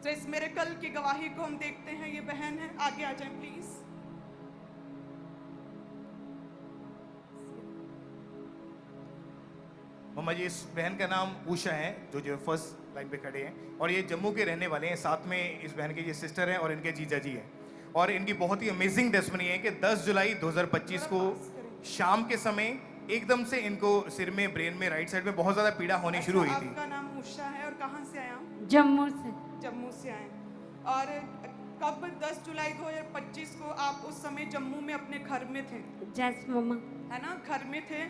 तो इस मिरेकल की गवाही को हम देखते हैं। ये बहन है, आगे आ जाए प्लीज। मम्मा जी, इस बहन का नाम उषा है, जो फर्स्ट लाइन पे खड़े हैं, और ये जम्मू के रहने वाले हैं। साथ में इस बहन के ये सिस्टर हैं और इनके जीजा जी हैं। और इनकी बहुत ही अमेजिंग टेस्टमनी है कि 10 जुलाई 2025 को शाम के समय एकदम से इनको सिर में, ब्रेन में, राइट साइड में बहुत ज़्यादा पीड़ा होनी शुरू हुई थी। आपका नाम उषा है और कहाँ से आया? जम्मू से। जम्मू से आए। और कब 10 जुलाई 2025 को आप उस समय जम्मू में अपने घर में थे? जैस मम्मा। है ना, घर में थे।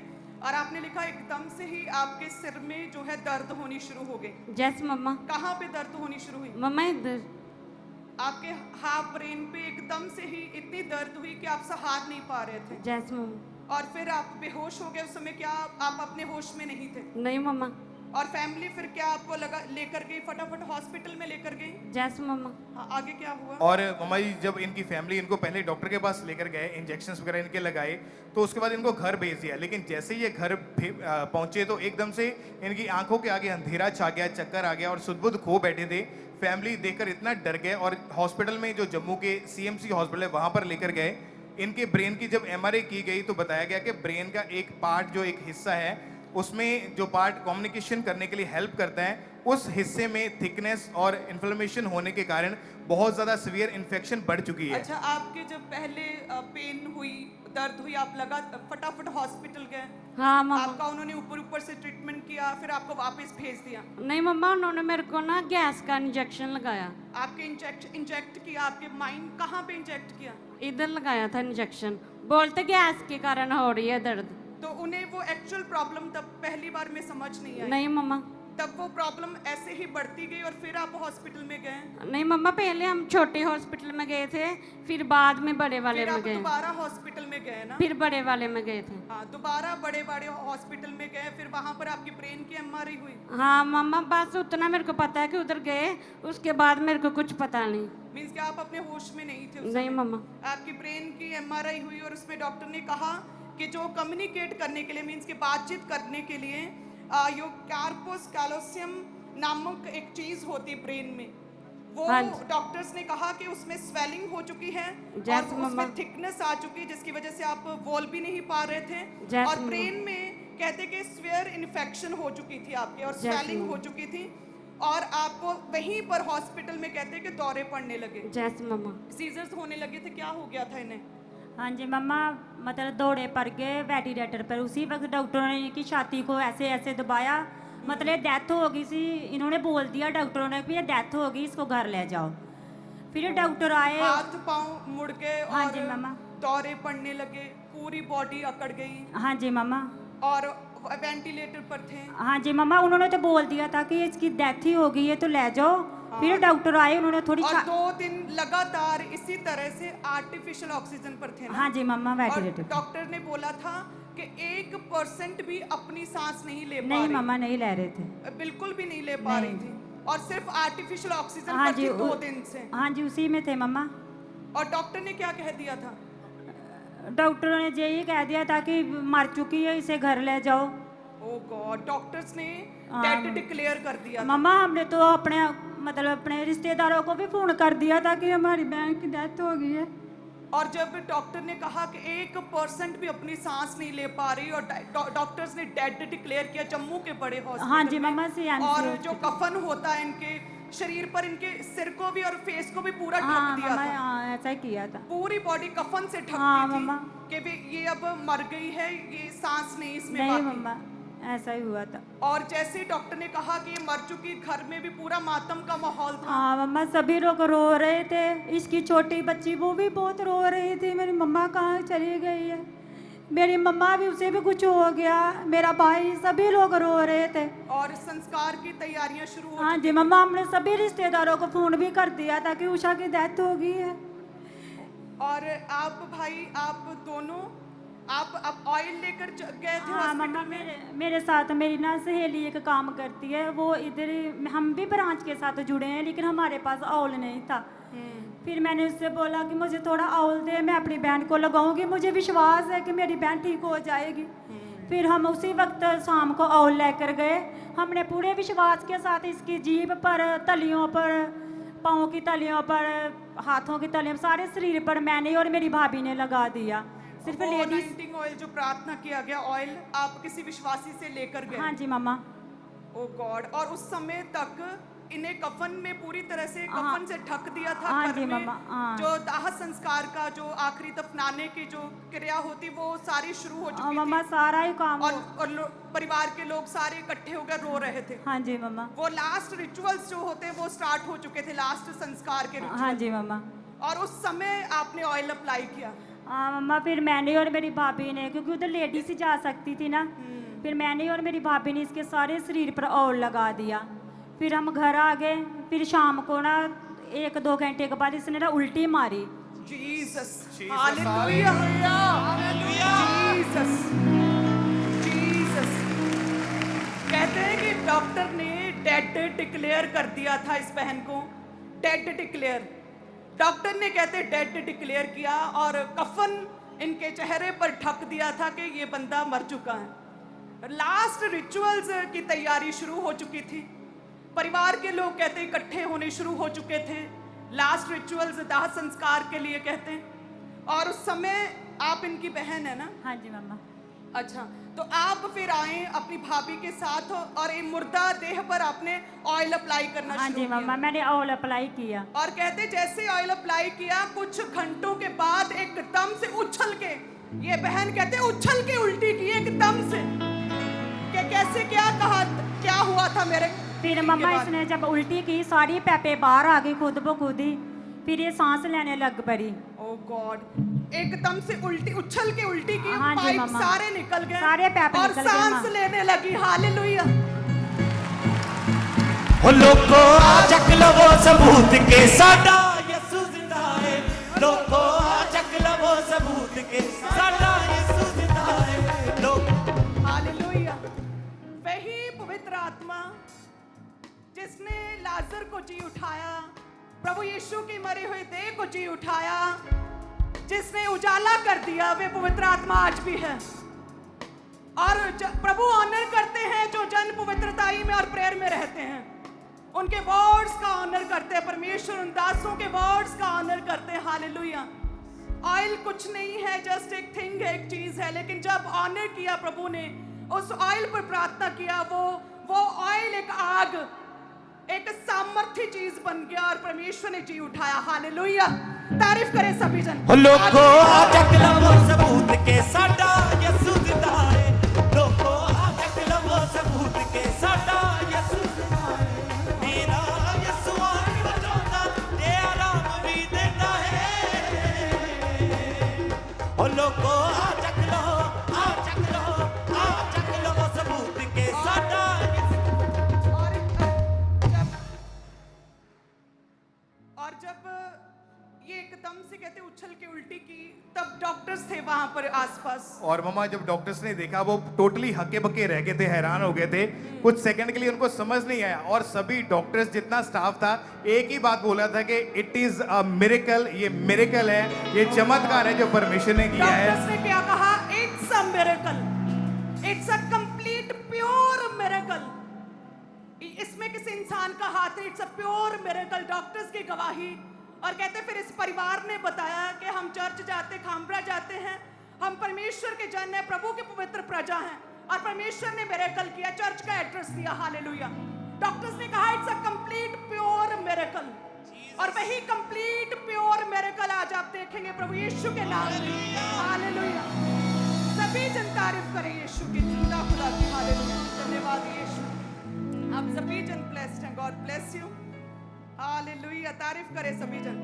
और आपने लिखा एकदम से ही आपके सिर में जो है दर्द होनी शुरू हो गई। जैस मम्मा। कहाँ पे दर्द होनी शुरू हुई? मम्मा इधर। आपके हाफ ब्रेन पे एकदम से ही इतनी दर्द हुई कि आप सहार नहीं पा रहे थे। जैस मम्मा। और फिर आप बेहोश हो गए। उस समय क्या आप अपने होश में नहीं थे? नहीं मम्मा। और फैमिली फिर क्या आपको लगा लेकर गई, फटाफट हॉस्पिटल में लेकर गई? जैस मम्मा। हाँ, आगे क्या हुआ? और मम्मा जी, जब इनकी फैमिली इनको पहले डॉक्टर के पास लेकर गए, इंजेक्शंस वगैरह इनके लगाए, तो उसके बाद इनको घर भेज दिया। लेकिन जैसे ये घर पहुंचे तो एकदम से इनकी आंखों के आगे अंधेरा छा गया, चक्कर आ गया और सुध-बुध खो बैठे थे। फैमिली देखकर इतना डर गए और हॉस्पिटल में, जो जम्मू के सीएमसी हॉस्पिटल है, वहां पर लेकर गए। इनके ब्रेन की जब एमआरआई की गई तो बताया गया कि ब्रेन का एक पार्ट, जो एक हिस्सा है, उसमें जो पार्ट कम्युनिकेशन करने के लिए हेल्प करता है, उस हिस्से में थिकनेस और इन्फ्लेमेशन होने के कारण बहुत ज़्यादा सीवियर इन्फेक्शन बढ़ चुकी है। अच्छा, आपके जब पहले पेन हुई, दर्द हुई, आप लगा फटाफट हॉस्पिटल गए? हाँ मम्मा। आपका उन्होंने ऊपर से ट्रीटमेंट किया, फिर आपको वापस भेज दिया? नहीं मम्मा, उन्होंने मेरे को ना गैस का इंजेक्शन लगाया। आपके इंजेक्ट किया? आपके माइंड कहाँ पे इंजेक्ट किया? इधर लगाया था इंजेक्शन। बोलते गैस के कारण हो रही है दर्द। तो उन्हें वो एक्चुअल प्रॉब्लम तब पहली बार में समझ नहीं आई? नहीं मम्मा। तब वो प्रॉब्लम ऐसे ही बढ़ती गई और फिर आप हॉस्पिटल में गए? नहीं मम्मा, पहले हम छोटे हॉस्पिटल में गए थे, फिर बाद में बड़े वाले फिर में आप गए। दोबारा हॉस्पिटल में गए ना? फिर बड़े वाले में गए थे। हाँ, दोबारा बड़े हॉस्पिटल में गए। फिर वहां पर आपकी ब्रेन की एमआरआई हुई? हाँ मम्मा, बस उतना मेरे को पता है कि उधर गए, उसके बाद मेरे को कुछ पता नहीं। मीन्स कि आप अपने होश में नहीं थे उस नहीं समय? मम्मा। आपकी ब्रेन की एमआरआई हुई और उसमें डॉक्टर ने कहा कि जो कम्युनिकेट करने के लिए, मीन्स कि बातचीत करने के लिए, यो कार्पस कैलोसियम नामक एक चीज होती ब्रेन में, वो डॉक्टर्स ने कहा कि उसमें स्वेलिंग हो चुकी है और उसमें थिकनेस आ चुकी है, जिसकी वजह से आप बोल भी नहीं पा रहे थे। और ब्रेन में कहते कि स्वेयर इन्फेक्शन हो चुकी थी आपके और स्वेलिंग हो चुकी थी, और आपको वहीं पर हॉस्पिटल में कहते कि दौरे पड़ने लगे, जैसे मम्मा सीजर्स होने लगे थे। क्या हो गया था इन्हें? हाँ जी मम्मा, मतलब दौड़े पड़ गए वेंटिलेटर पर। उसी वक्त डॉक्टरों ने की छाती को ऐसे ऐसे दबाया, मतलब डेथ हो गई सी। इन्होंने बोल दिया डॉक्टरों ने कि ये डेथ हो गई, इसको घर ले जाओ। फिर डॉक्टर आए, हाथ पांव मुड़ गए हाँ और जी मम्मा, दौरे पड़ने लगे, पूरी बॉडी अकड़ गई। हाँ जी मम्मा। और वेंटिलेटर पर थे? हाँ जी मम्मा, उन्होंने तो बोल दिया था कि इसकी डेथ ही हो गई है तो ले जाओ। फिर डॉक्टर आए, उन्होंने थोड़ी और 2 दिन लगातार इसी तरह से आर्टिफिशियल ऑक्सीजन पर थे ना? हाँ जी मम्मा, और वेंटिलेटर। डॉक्टर ने बोला था कि 1% भी अपनी सांस नहीं ले पा नहीं रही। मम्मा, नहीं ले रहे थे, बिल्कुल भी नहीं ले पा रही थी, और सिर्फ आर्टिफिशियल ऑक्सीजन हाँ पर जी, थी 2 दिन से। हाँ जी, उसी में थे मम्मा। और डॉक्टर ने क्या कह दिया था? डॉक्टरों ने यही कह दिया था कि मर चुकी है, इसे घर ले जाओ। ओह गॉड, डॉक्टर्स ने डेड डिक्लेयर कर दिया। मम्मा, हमने तो अपने मतलब अपने रिश्तेदारों को भी फोन कर दिया था कि हमारी बहन की डेथ हो गई है। और जब डॉक्टर ने कहा कि 1% भी अपनी सांस नहीं ले पा रही, और डॉक्टर्स ने डेड डिक्लेयर किया जम्मू के बड़े हॉस्पिटल हाँ जी में। मम्मा, और जो कफन होता है इनके शरीर पर, इनके सिर को भी और फेस को भी पूरा ढक दिया था। हाँ, ऐसा ही किया था, पूरी बॉडी कफन से ढक हाँ दी थी मम्मा। कि भी ये अब मर गई है, ये सांस नहीं इसमें नहीं बाकी। मम्मा, ऐसा ही हुआ था। और जैसे ही डॉक्टर ने कहा कि ये मर चुकी, घर में भी पूरा मातम का माहौल था। हाँ मम्मा, सभी लोग रो रहे थे। इसकी छोटी बच्ची वो भी बहुत रो रही थी, मेरी मम्मा कहाँ चली गई है, मेरी मम्मा भी, उसे भी कुछ हो गया, मेरा भाई, सभी लोग रो रहे थे। और संस्कार की तैयारियां शुरू हो हाँ जी मम्मा, हमने सभी रिश्तेदारों को फोन भी कर दिया था कि उषा की डेथ हो गई है। और आप भाई, आप दोनों, आप ऑयल लेकर गए थे हाँ मम्मा, हॉस्पिटल में? मेरे साथ मेरी ना सहेली एक काम करती है, वो इधर, हम भी ब्रांच के साथ जुड़े हैं, लेकिन हमारे पास ऑयल नहीं था। फिर मैंने उससे बोला कि मुझे थोड़ा ऑयल दे, मैं अपनी बहन को लगाऊंगी, मुझे विश्वास है कि मेरी बहन ठीक हो जाएगी। फिर हम उसी वक्त शाम को ऑयल लेकर गए। हमने पूरे विश्वास के साथ इसकी जीभ पर, तलियों पर, पाँव की तलियों पर, हाथों की तलियों, सारे शरीर पर मैंने और मेरी भाभी ने लगा दिया। सिर्फ वो लेडीज। anointing oil जो प्रार्थना किया गया ऑयल आप किसी विश्वासी से लेकर गए। हाँ जी मम्मा। ओ गॉड, और उस समय तक इन्हें कफन में पूरी तरह से हाँ। कफन से ढक दिया था। हाँ घर जी में मम्मा, हाँ। जो दाह संस्कार का जो आखिरी दफनाने की जो क्रिया होती वो सारी शुरू हो चुकी मम्मा थी सारा ही काम और परिवार के लोग सारे इकट्ठे होकर रो रहे थे। हाँ जी मम्मा। वो लास्ट रिचुअल्स जो होते हैं वो स्टार्ट हो चुके थे, लास्ट संस्कार के हाँ रिचुअल। जी मम्मा। और उस समय आपने ऑयल अप्लाई किया। हाँ मम्मा, फिर मैंने और मेरी भाभी ने, क्योंकि उधर लेडीज ही जा सकती थी ना, फिर मैंने और मेरी भाभी ने इसके सारे शरीर पर ऑयल लगा दिया। फिर हम घर आ गए। फिर शाम को ना 1-2 घंटे के बाद इसने ना उल्टी मारी। Jesus, Jesus, hallelujah, Jesus, Jesus. कहते हैं कि डॉक्टर ने डेड डिक्लेयर कर दिया था इस बहन को, डेड डिक्लेयर। डॉक्टर ने कहते डेड डिक्लेयर किया और कफन इनके चेहरे पर ढक दिया था कि ये बंदा मर चुका है। लास्ट रिचुअल्स की तैयारी शुरू हो चुकी थी। परिवार के लोग कहते इकट्ठे होने शुरू हो चुके थे लास्ट रिचुअल्स दाह संस्कार के लिए कहते हैं। और उस समय आप इनकी बहन है ना? हाँ जी मम्मा। अच्छा, तो आप फिर आए अपनी भाभी के साथ और ये मुर्दा देह पर आपने ऑयल अप्लाई करना हाँ शुरू जी किया। मम्मा, मैंने ऑयल अप्लाई किया। और कहते जैसे ऑयल अप्लाई किया कुछ घंटों के बाद एकदम से उछल के, ये बहन कहते उछल के उल्टी की एकदम से। कि कैसे, क्या कहा, क्या हुआ था मेरे? फिर मम्मा इसने जब उल्टी की सारी पैपे बाहर आ गई खुद ब खुद ही। फिर ये सांस लेने लग पड़ी। ओ गॉड, एकदम से उल्टी, उछल के उल्टी की, हाँ जी पाइप मम्मा। सारे निकल गए, सारे पैप और निकल गए सांस माँ। लेने लगी। हालेलुया। ओ लोगो चक लवो सबूत के साडा यसू जिंदा है। लोगो चक लवो सबूत के साडा यसू जिंदा है। लोग हालेलुया। वही पवित्र आत्मा जिसने लाजर को जी उठाया, प्रभु यीशु की मरी हुई देह को जी उठाया, जिसने उजाला कर दिया, वे पवित्र आत्मा आज भी है। और प्रभु ऑनर करते हैं जो जन पवित्रताई में और प्रेयर में रहते हैं, उनके वर्ड्स का ऑनर करते हैं। परमेश्वर उन दासों के वर्ड्स का ऑनर करते हैं। हालेलुया। ऑयल कुछ नहीं है, जस्ट एक थिंग है, एक चीज है, लेकिन जब ऑनर किया प्रभु ने, उस ऑयल पर प्रार्थना किया, वो ऑयल एक आग, एक सामर्थ्य चीज बन गया और परमेश्वर ने जी उठाया। हालेलुया। तारीफ करें सभी जन। ओ लोगो चक लवो सबूत के साडा यसू जिंदा है। लोगो चक लवो सबूत के साडा यसू जिंदा है। मेरा यसू आन बचाता ते आराम भी देता है। ओ लोगो चक लो सबूत के साडा। और जब ये एकदम से कहते उछल के उल्टी की, तब डॉक्टर्स थे वहां पर आसपास। और मम्मा जब डॉक्टर्स ने देखा वो टोटली हक्के बक्के रह गए थे, हैरान हो गए थे। कुछ सेकंड के लिए उनको समझ नहीं आया और सभी डॉक्टर्स जितना स्टाफ था एक ही बात बोला था कि इट इज अ मिरेकल, ये मिरेकल है, ये चमत्कार है जो परमेश्वर ने किया है। डॉक्टर्स ने क्या कहा? It's a miracle, it's a complete pure miracle. इसमें किसी इंसान का हाथ है, it's a pure miracle. Doctors की गवाही। और कहते फिर इस परिवार ने बताया कि हम चर्च जाते, खामरा जाते हैं, हम परमेश्वर के जन हैं, प्रभु की पवित्र प्रजा हैं, और परमेश्वर ने मिरेकल किया। चर्च का एड्रेस दिया। हालेलुया। डॉक्टर्स ने कहा it's a complete pure miracle. और वही कंप्लीट प्योर मिरेकल आज आप देखेंगे प्रभु यीशु के नाम में। हालेलुया। सभी जन तारीफ करें यीशु की, जिंदा खुदा की। हालेलुया। धन्यवाद यीशु। आप सभी जन ब्लेस्ड हैं। God bless you. हालेलुया। तारीफ करें सभी जन।